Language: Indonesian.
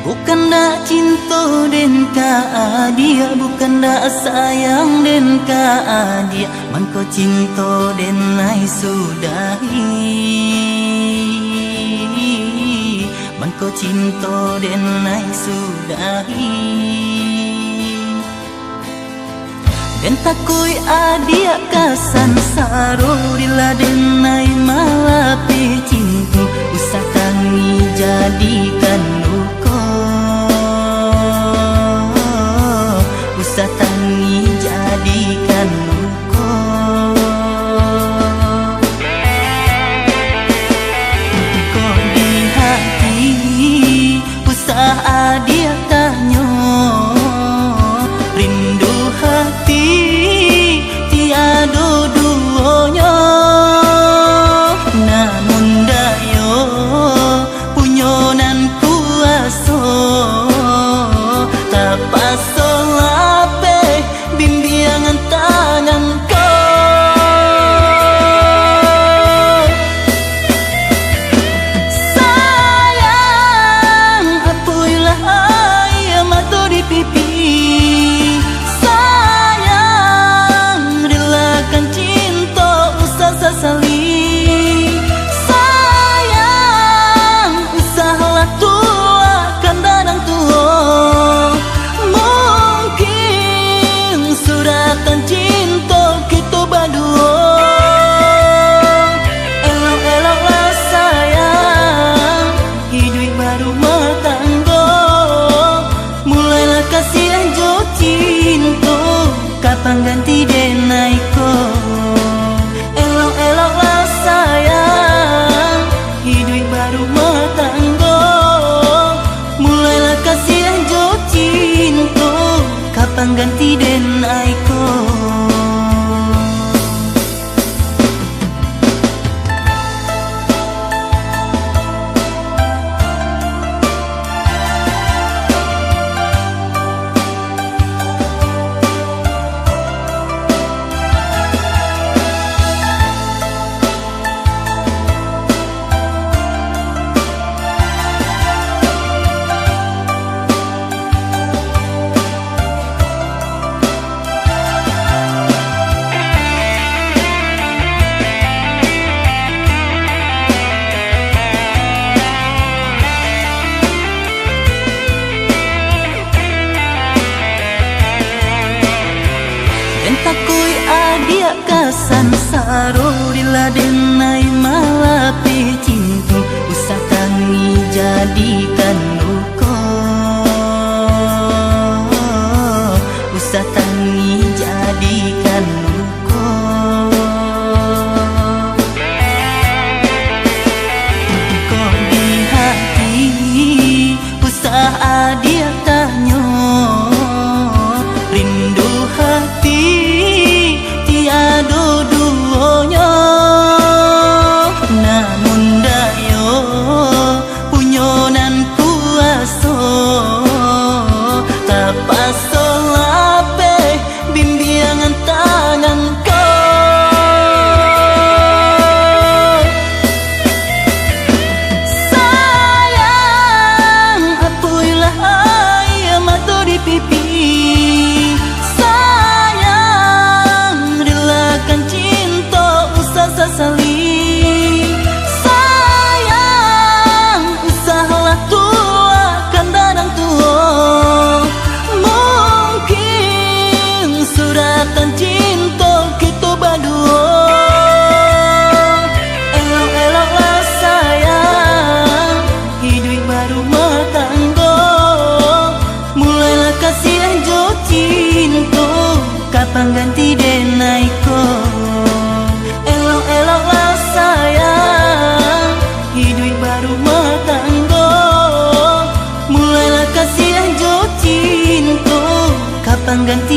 Bukan dak cinta den ka dia, bukan dak sayang den ka dia, man ko cinta den nai sudahi, man ko cinta den nai sudahi. Den takui adia kasan saro dila den nai malapi cinta, usah tangi jadikan luka, usah tangi jadikan luka. Kau di hati usah adia tanya, rindu hati tiada duanya, namun dayo punyonan kuaso tak pasol ape bimbingan tangan kau. Sayang apuilah ayam atau di pipi, sayang relakan cinta usah sesali, sayang usahlah tuakan dadang tua, mungkin suratan cinta kita berdua. Elok-eloklah sayang, hidup baru matanggo, mulailah kasih jo cinta, kapan ganti denai ko. Elok-eloklah sayang, hidup baru matanggo, mulailah kasih jo cinta, kapan ganti denai ko. Takui adia kasan saro dila denai malapi cinta, usah tangi jadikan luka, usah tangi jadikan luka. Kau di hati usah adia tanya, rindu hati tiada duanya, namun dayo punyonan kuaso tak pasol ape bimbingan tangan kau. Sayang apuilah ayam atau di pipi, sesali, sayang usahlah tuakan dadang tua, mungkin suratan cinta kita berdua. Elok-eloklah sayang, hidup baru matanggo, mulailah kasih jo cinta, kapan ganti denai ko. Elok-eloklah sayang, hidup baru matanggo, mulailah kasih jo cinta, kapan ganti